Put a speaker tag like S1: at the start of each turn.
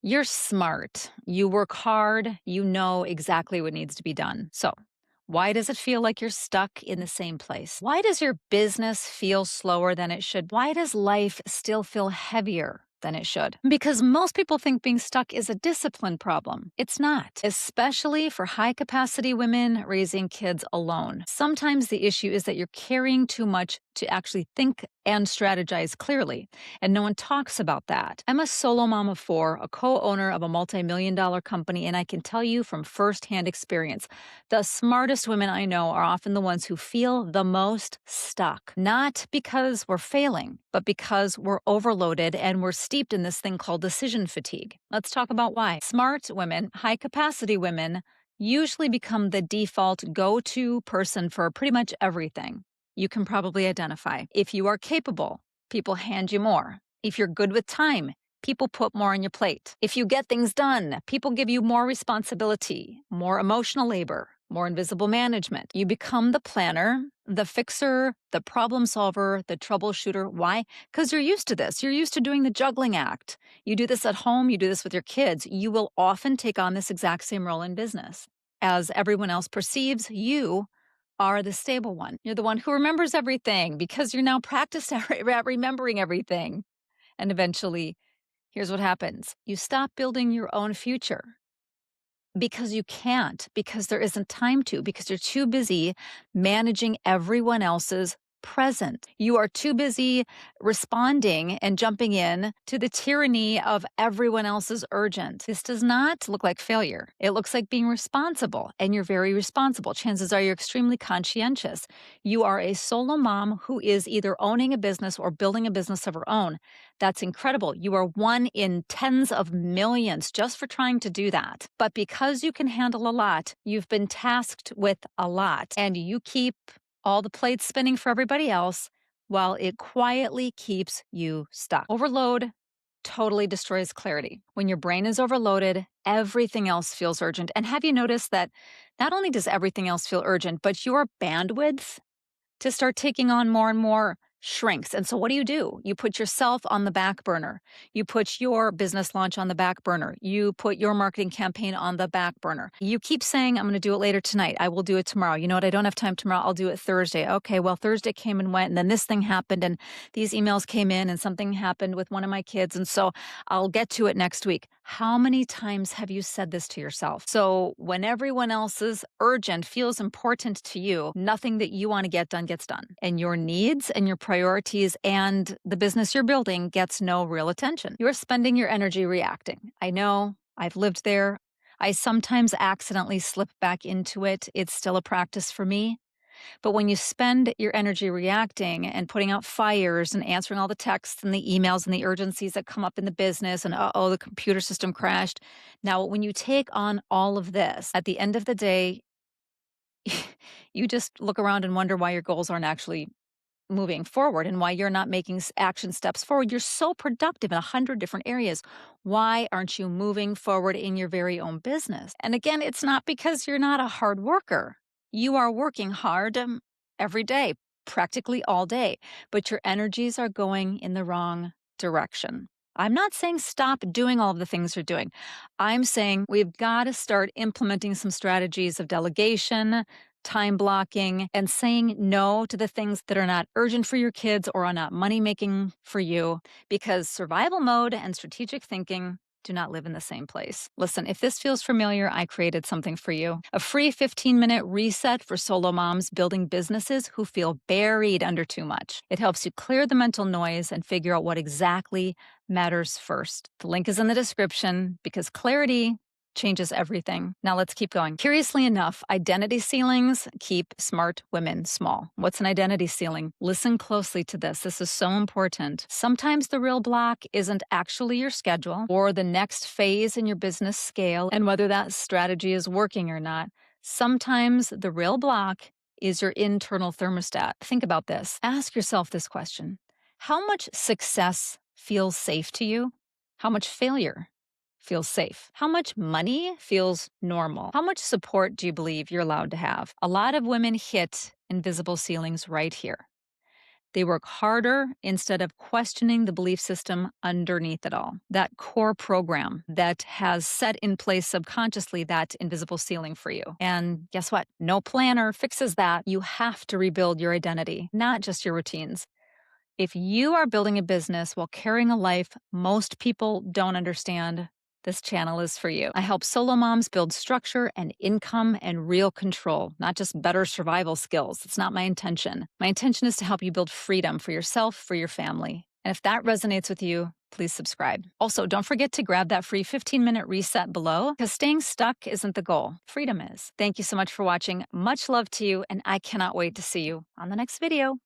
S1: You're smart. You work hard. You know exactly what needs to be done. So, why does it feel like you're stuck in the same place? Why does your business feel slower than it should? Why does life still feel heavier than it should? Because most people think being stuck is a discipline problem. It's not, especially for high capacity women raising kids alone. Sometimes the issue is that you're carrying too much to actually think and strategize clearly. And no one talks about that. I'm a solo mom of four, a co owner of a multi-million-dollar company, and I can tell you from firsthand experience the smartest women I know are often the ones who feel the most stuck, not because we're failing, but because we're overloaded and we're steeped in this thing called decision fatigue. Let's talk about why. Smart women, high capacity women, usually become the default go to person for pretty much everything. You can probably identify. If you are capable, people hand you more. If you're good with time, people put more on your plate. If you get things done, people give you more responsibility, more emotional labor, more invisible management. You become the planner, the fixer, the problem solver, the troubleshooter. Why? Because you're used to this. You're used to doing the juggling act. You do this at home, you do this with your kids. You will often take on this exact same role in business. As everyone else perceives, you are the stable one. You're the one who remembers everything because you're now practiced at remembering everything. And eventually, here's what happens. You stop building your own future because you can't, because there isn't time to, because you're too busy managing everyone else's present. You are too busy responding and jumping in to the tyranny of everyone else's urgent. This does not look like failure. It looks like being responsible, and you're very responsible. Chances are you're extremely conscientious. You are a solo mom who is either owning a business or building a business of her own. That's incredible. You are one in tens of millions just for trying to do that. But because you can handle a lot, you've been tasked with a lot, and you keep all the plates spinning for everybody else while it quietly keeps you stuck. Overload totally destroys clarity. When your brain is overloaded, everything else feels urgent. And have you noticed that not only does everything else feel urgent, but your bandwidth to start taking on more and more shrinks. And so what do? You put yourself on the back burner. You put your business launch on the back burner. You put your marketing campaign on the back burner. You keep saying, I'm going to do it later tonight. I will do it tomorrow. You know what? I don't have time tomorrow. I'll do it Thursday. Okay, well, Thursday came and went, and then this thing happened, and these emails came in, and something happened with one of my kids. And so I'll get to it next week. How many times have you said this to yourself? So when everyone else's urgent feels important to you, nothing that you want to get done gets done. And your needs and your priorities and the business you're building gets no real attention. You're spending your energy reacting. I know, I've lived there. I sometimes accidentally slip back into it. It's still a practice for me. But when you spend your energy reacting and putting out fires and answering all the texts and the emails and the urgencies that come up in the business and, oh, the computer system crashed. Now, when you take on all of this, at the end of the day, you just look around and wonder why your goals aren't actually moving forward and why you're not making action steps forward. You're so productive in 100 different areas. Why aren't you moving forward in your very own business? And again, it's not because you're not a hard worker. You are working hard every day, practically all day, but your energies are going in the wrong direction. I'm not saying stop doing all of the things you're doing. I'm saying we've got to start implementing some strategies of delegation, time blocking, and saying no to the things that are not urgent for your kids or are not money making for you, because survival mode and strategic thinking do not live in the same place. Listen, if this feels familiar, I created something for you. A free 15-minute reset for solo moms building businesses who feel buried under too much. It helps you clear the mental noise and figure out what exactly matters first. The link is in the description because clarity changes everything. Now let's keep going. Curiously enough, identity ceilings keep smart women small. What's an identity ceiling? Listen closely to this. This is so important. Sometimes the real block isn't actually your schedule or the next phase in your business scale and whether that strategy is working or not. Sometimes the real block is your internal thermostat. Think about this. Ask yourself this question. How much success feels safe to you? How much failure feels safe? How much money feels normal? How much support do you believe you're allowed to have? A lot of women hit invisible ceilings right here. They work harder instead of questioning the belief system underneath it all. That core program that has set in place subconsciously that invisible ceiling for you. And guess what? No planner fixes that. You have to rebuild your identity, not just your routines. If you are building a business while carrying a life most people don't understand, this channel is for you. I help solo moms build structure and income and real control, not just better survival skills. It's not my intention. My intention is to help you build freedom for yourself, for your family. And if that resonates with you, please subscribe. Also, don't forget to grab that free 15-minute reset below, because staying stuck isn't the goal. Freedom is. Thank you so much for watching. Much love to you, and I cannot wait to see you on the next video.